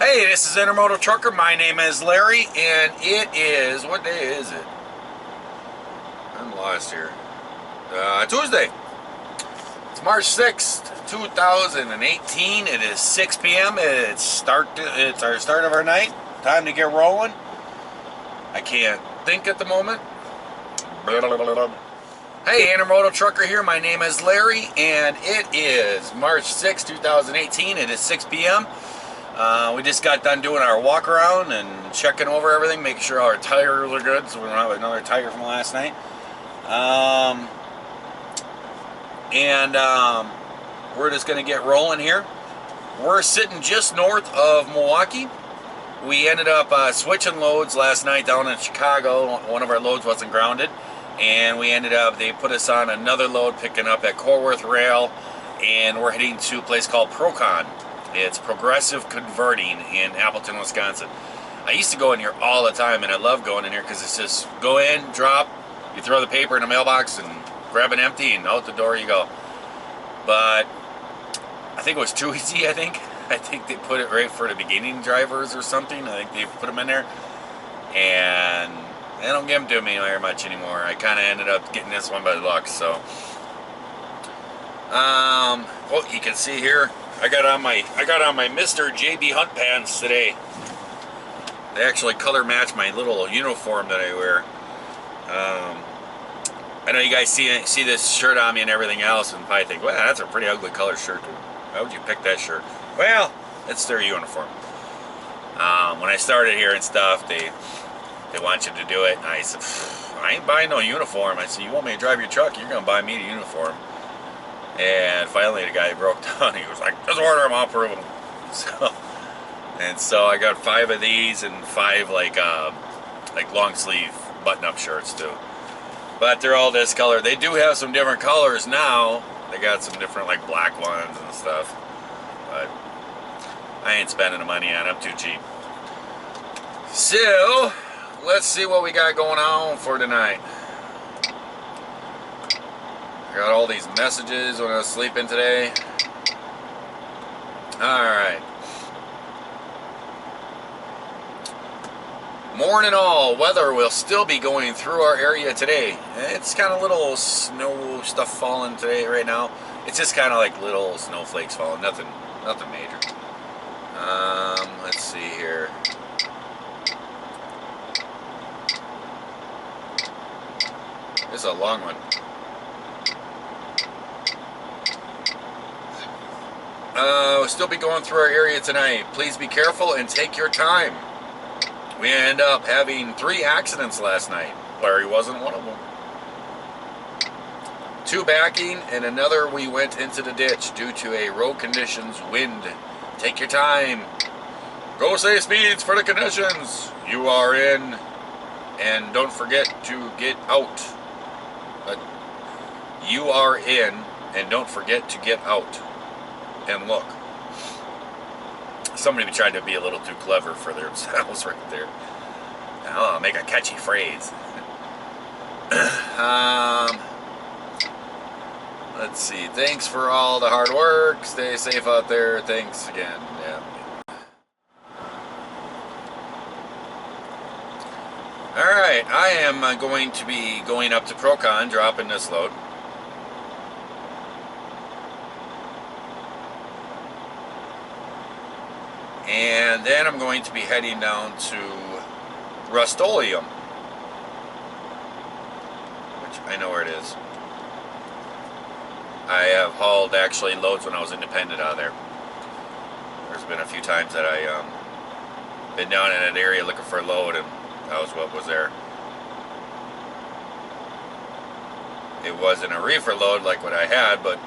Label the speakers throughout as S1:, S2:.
S1: Hey, this is Intermodal Trucker. My name is Larry, and it is, what day is it? I'm lost here. Tuesday. It's March 6th, 2018. It is 6 p.m. It's our start of our night. Time to get rolling. I can't think at the moment. Hey, Intermodal Trucker here. My name is Larry, and it is March 6th, 2018. It is 6 p.m. We just got done doing our walk around and checking over everything, making sure our tires are good so we don't have another tire from last night. We're just going to get rolling here. We're sitting just north of Milwaukee. We ended up switching loads last night down in Chicago. One of our loads wasn't grounded, and they put us on another load picking up at Corworth Rail, and we're heading to a place called Procon. It's Progressive Converting in Appleton, Wisconsin. I used to go in here all the time, and I love going in here because it's just go in, drop, you throw the paper in the mailbox, and grab an empty, and out the door you go. But I think it was too easy, I think they put it right for the beginning drivers or something. I think they put them in there, and they don't give them to me very much anymore. I kind of ended up getting this one by luck, so. Well, you can see here, I got on my Mr. JB Hunt pants today. They actually color match my little uniform that I wear. I know you guys see this shirt on me and everything else, and probably think, well, that's a pretty ugly color shirt. Why would you pick that shirt? Well, it's their uniform. When I started here and stuff, they want you to do it, and I said, I ain't buying no uniform. I said, you want me to drive your truck? You're gonna buy me the uniform. And finally the guy broke down. He was like, just order them, I'll approve them. So I got 5 of these and 5 like long sleeve button-up shirts too. But they're all this color. They do have some different colors now. They got some different like black ones and stuff. But I ain't spending the money on them, too cheap. So let's see what we got going on for tonight. I got all these messages when I was sleeping today. Alright. Morning all. Weather will still be going through our area today. It's kind of little snow stuff falling today right now. It's just kind of like little snowflakes falling. Nothing major. Let's see here. This is a long one. We'll still be going through our area tonight. Please be careful and take your time. We ended up having 3 accidents last night. Larry wasn't one of them. 2 backing, and another we went into the ditch due to a road conditions wind. Take your time. Go safe speeds for the conditions. You are in, and don't forget to get out. You are in, and don't forget to get out. And look. Somebody tried to be a little too clever for themselves right there. Oh, make a catchy phrase. Let's see. Thanks for all the hard work. Stay safe out there. Thanks again. Yeah. Alright, I am going to be going up to Procon, dropping this load. And then I'm going to be heading down to Rust-Oleum, which I know where it is. I have hauled actually loads when I was independent out of there. There's been a few times that I been down in that area looking for a load, and that was what was there. It wasn't a reefer load like what I had, but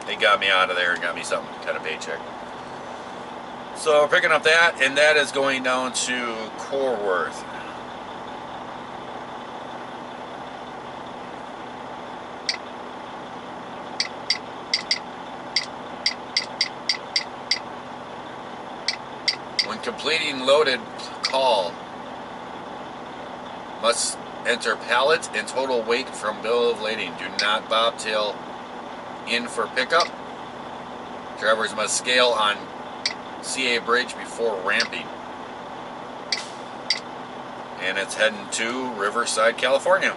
S1: it got me out of there and got me something kind of paycheck. So we're picking up that, and that is going down to Corworth. When completing loaded call, must enter pallet and total weight from bill of lading. Do not bobtail in for pickup. Drivers must scale on CA Bridge before ramping. And it's heading to Riverside, California.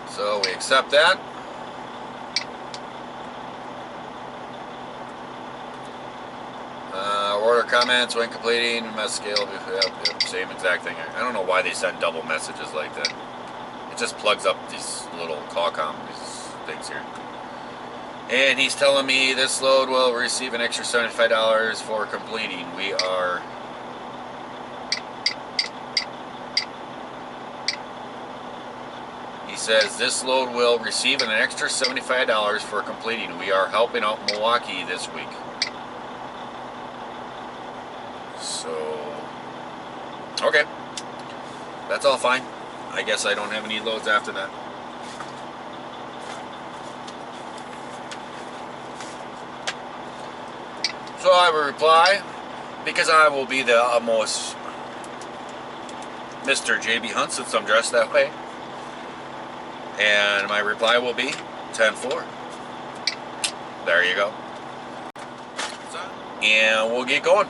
S1: So we accept that. Order comments when completing, mess scale, same exact thing. I don't know why they send double messages like that. It just plugs up these little Qualcomm things here. And he's telling me this load will receive an extra $75 for completing. We are... He says this load will receive an extra $75 for completing. We are helping out Milwaukee this week. So, okay. That's all fine. I guess I don't have any loads after that. So I will reply, because I will be the utmost Mr. JB Hunt since I'm dressed that way. And my reply will be 10-4. There you go. And we'll get going.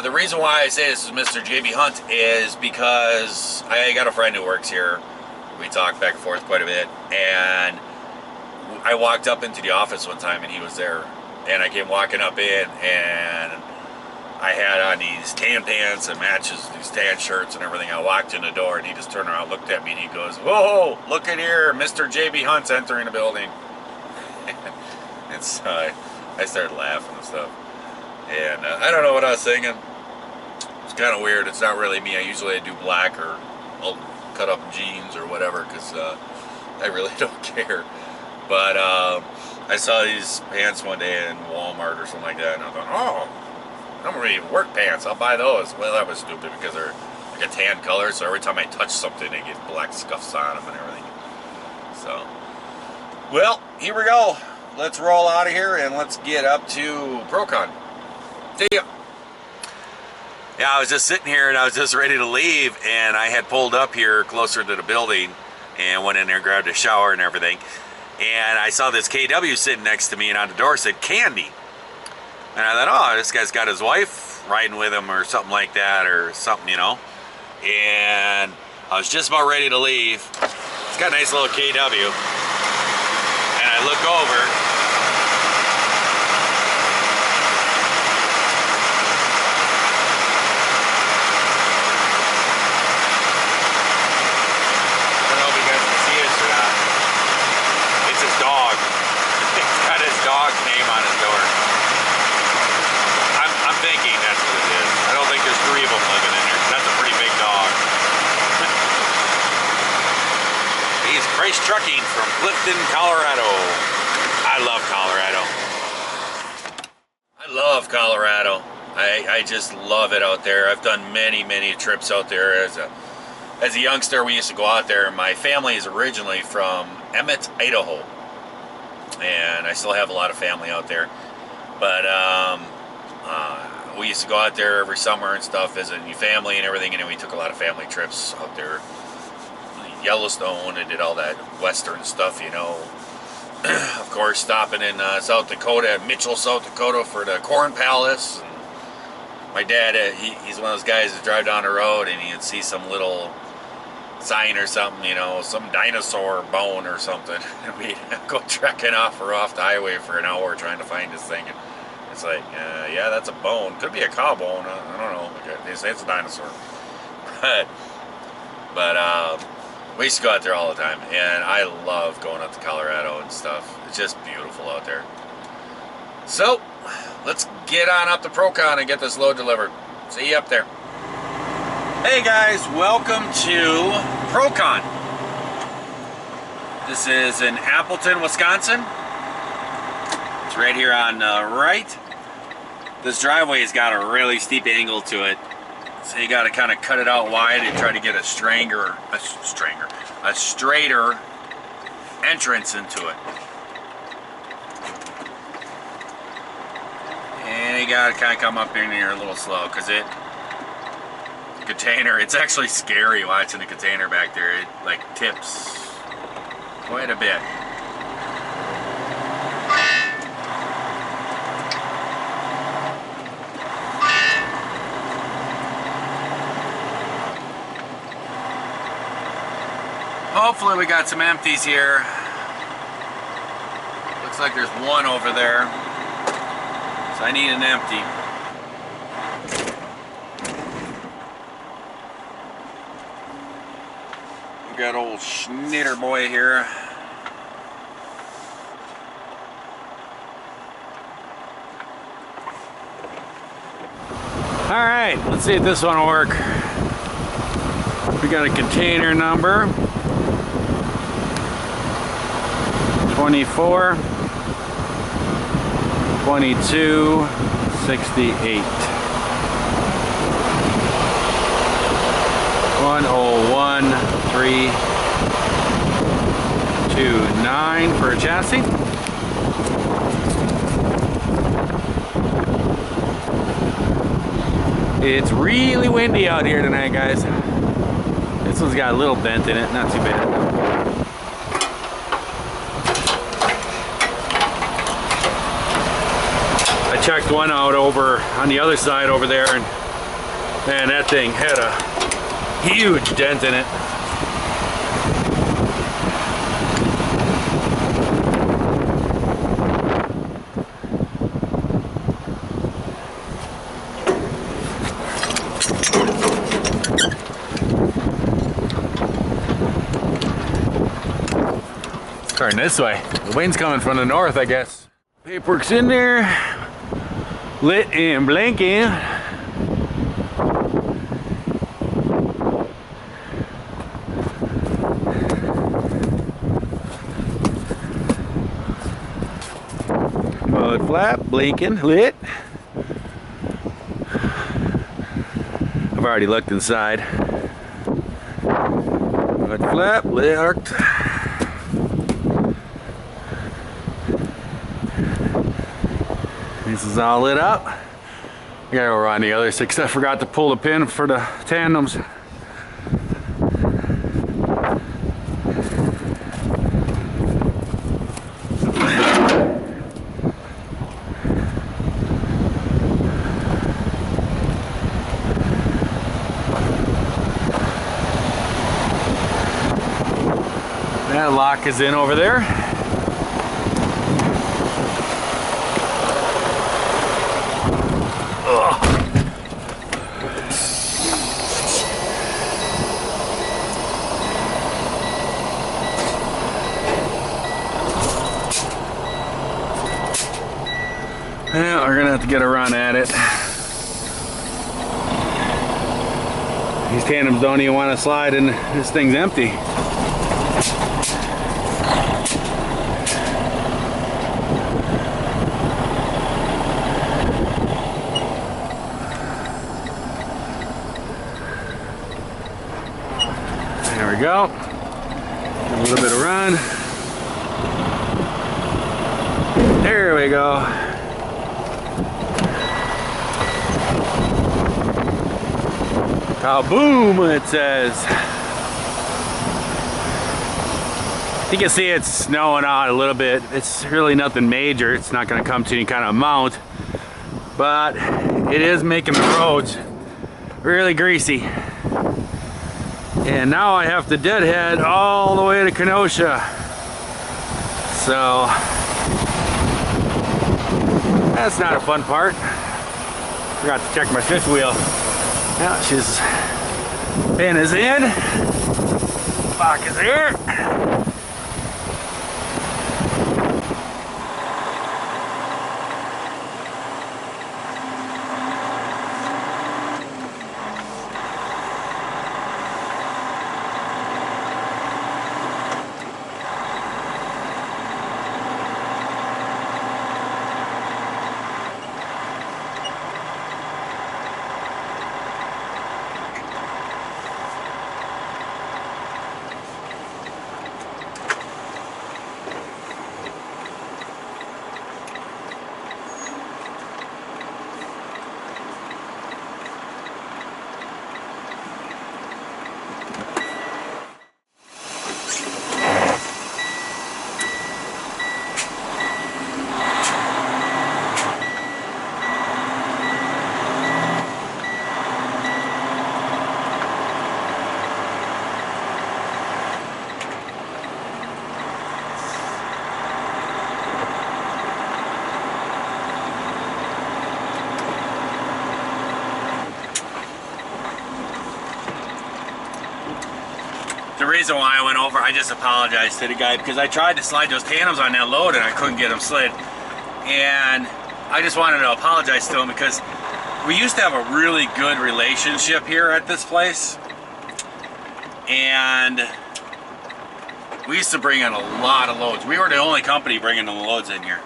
S1: The reason why I say this is Mr. JB Hunt is because I got a friend who works here. We talk back and forth quite a bit. And I walked up into the office one time and he was there. And I came walking up in and I had on these tan pants and matches, these tan shirts and everything. I walked in the door and he just turned around, looked at me and he goes, "Whoa, look at here, Mr. JB Hunt's entering the building." And so I started laughing and stuff. And I don't know what I was thinking. It's kind of weird. It's not really me. I usually do black or I'll cut up jeans or whatever because I really don't care. But I saw these pants one day in Walmart or something like that, and I thought, oh, I don't really work pants. I'll buy those. Well, that was stupid because they're like a tan color, so every time I touch something, they get black scuffs on them and everything. So, well, here we go. Let's roll out of here and let's get up to ProCon. See ya. Yeah, I was just sitting here and I was just ready to leave, and I had pulled up here closer to the building and went in there and grabbed a shower and everything. And I saw this KW sitting next to me, and on the door said Candy. And I thought, oh, this guy's got his wife riding with him or something like that or something, you know. And I was just about ready to leave. It's got a nice little KW. And I look over. Dog's name on his door. I'm thinking that's what it is. I don't think there's 3 of them living in there. That's a pretty big dog. He's Price Trucking from Clifton, Colorado. I love Colorado. I love Colorado. I just love it out there. I've done many trips out there. As a youngster, we used to go out there. My family is originally from Emmett, Idaho. And I still have a lot of family out there, but we used to go out there every summer and stuff, visiting family and everything, and then we took a lot of family trips out there. Yellowstone, and did all that western stuff, you know. Of course, stopping in South Dakota, Mitchell, South Dakota, for the Corn Palace. And my dad, he's one of those guys that drive down the road and he'd see some little sign or something, you know, some dinosaur bone or something, and we'd go trekking off the highway for an hour trying to find this thing. And it's like, yeah, that's a bone. Could be a cow bone. I don't know. They say it's a dinosaur. But we used to go out there all the time, and I love going up to Colorado and stuff. It's just beautiful out there. So let's get on up to ProCon and get this load delivered. See you up there. Hey guys, welcome to ProCon. This is in Appleton, Wisconsin. It's right here on the right. This driveway's got a really steep angle to it, so you got to kind of cut it out wide and try to get a straighter entrance into it. And you got to kind of come up in here a little slow because container. It's actually scary watching the container back there. It like tips quite a bit. Hopefully we got some empties here. Looks like there's one over there. So I need an empty. We got old Schnitter boy here. Alright, let's see if this one will work. We got a container number. 24 22 68 101 329 for a chassis. It's really windy out here tonight, guys. This one's got a little dent in it, not too bad. I checked one out over on the other side over there, and man, that thing had a huge dent in it. Turn this way. The wind's coming from the north, I guess. Paperwork's in there. Lit and blinking. Mud flap, blinking, lit. I've already looked inside. Mud flap, lit. This is all lit up. I gotta go around the other six. I forgot to pull the pin for the tandems. That lock is in over there. Yeah, we're gonna have to get a run at it. These tandems don't even want to slide and this thing's empty. There we go. A little bit of run. There we go. Kaboom, it says. You can see it's snowing out a little bit. It's really nothing major. It's not going to come to any kind of amount, but it is making the roads really greasy. And now I have to deadhead all the way to Kenosha. So that's not a fun part. Forgot to check my fifth wheel. Yeah, she's pin is in. Lock is here. reason why I went over, I just apologized to the guy because I tried to slide those tandems on that load and I couldn't get them slid. And I just wanted to apologize to him because we used to have a really good relationship here at this place. And we used to bring in a lot of loads. We were the only company bringing the loads in here.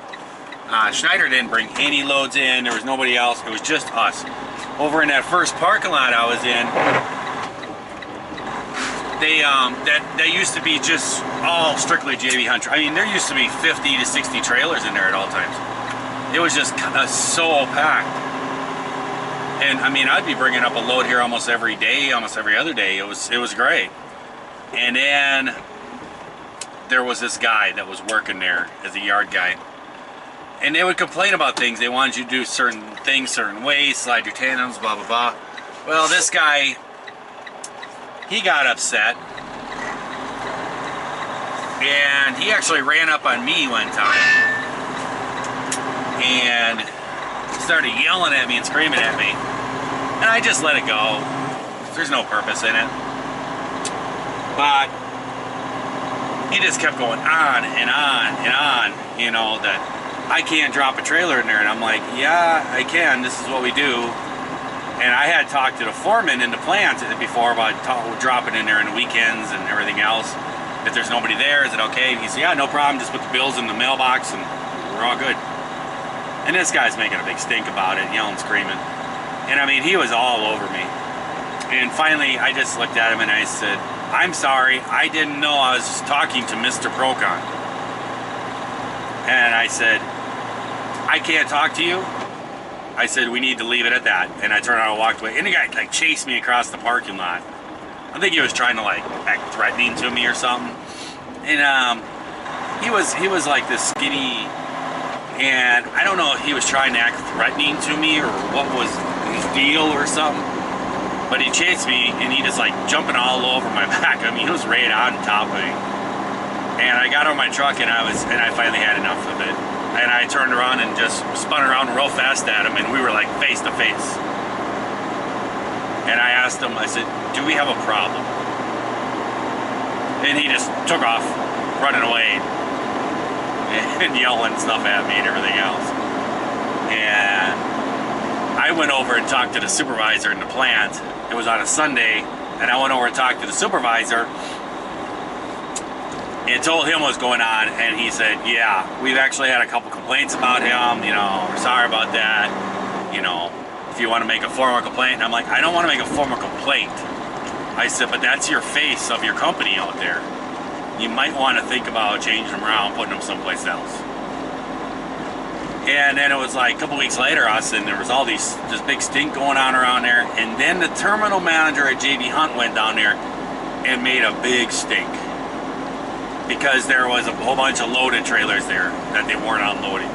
S1: Schneider didn't bring any loads in. There was nobody else. It was just us. Over in that first parking lot I was in, that used to be just all strictly JB Hunt. I mean, there used to be 50 to 60 trailers in there at all times. It was just so packed. And I mean, I'd be bringing up a load here almost every day, almost every other day. It was great. And then there was this guy that was working there as a yard guy. And they would complain about things. They wanted you to do certain things certain ways, slide your tandems, blah, blah, blah. Well, this guy, he got upset. And he actually ran up on me one time. And started yelling at me and screaming at me. And I just let it go. There's no purpose in it. But he just kept going on and on and on, you know, that I can't drop a trailer in there. And I'm like, yeah, I can. This is what we do. And I had talked to the foreman in the plant before about dropping in there on the weekends and everything else. If there's nobody there, is it okay? And he said, yeah, no problem. Just put the bills in the mailbox and we're all good. And this guy's making a big stink about it, yelling, screaming. And I mean, he was all over me. And finally, I just looked at him and I said, I'm sorry, I didn't know I was talking to Mr. Procon. And I said, I can't talk to you. I said, we need to leave it at that. And I turned around and walked away. And the guy like chased me across the parking lot. I think he was trying to like act threatening to me or something. And he was like this skinny, and I don't know if he was trying to act threatening to me or what was his deal or something. But he chased me and he just like jumping all over my back. I mean, he was right on top of me. And I got on my truck and I finally had enough of it. And I turned around and just spun around real fast at him, and we were like face to face. And I asked him, I said, do we have a problem? And he just took off, running away, and yelling stuff at me and everything else. And I went over and talked to the supervisor in the plant. It was on a Sunday, and I went over and talked to the supervisor and told him what was going on, and he said, yeah, we've actually had a couple complaints about him, you know, we're sorry about that, you know, if you want to make a formal complaint. And I'm like, I don't want to make a formal complaint. I said, but that's your face of your company out there. You might want to think about changing them around, putting them someplace else. And then it was like a couple weeks later, and there was all this big stink going on around there, and then the terminal manager at JB Hunt went down there and made a big stink. Because there was a whole bunch of loaded trailers there that they weren't unloading.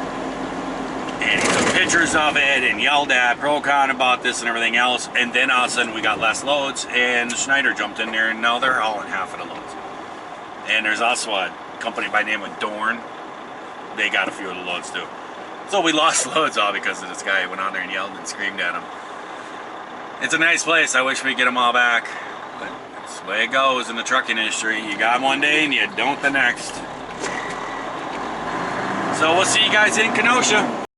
S1: And he took pictures of it and yelled at Procon about this and everything else. And then all of a sudden we got less loads, and Schneider jumped in there, and now they're hauling half of the loads. And there's also a company by the name of Dorn. They got a few of the loads too. So we lost loads all because of this guy who went on there and yelled and screamed at him. It's a nice place. I wish we'd get them all back. But that's the way it goes in the trucking industry. You got them one day and you don't the next. So we'll see you guys in Kenosha.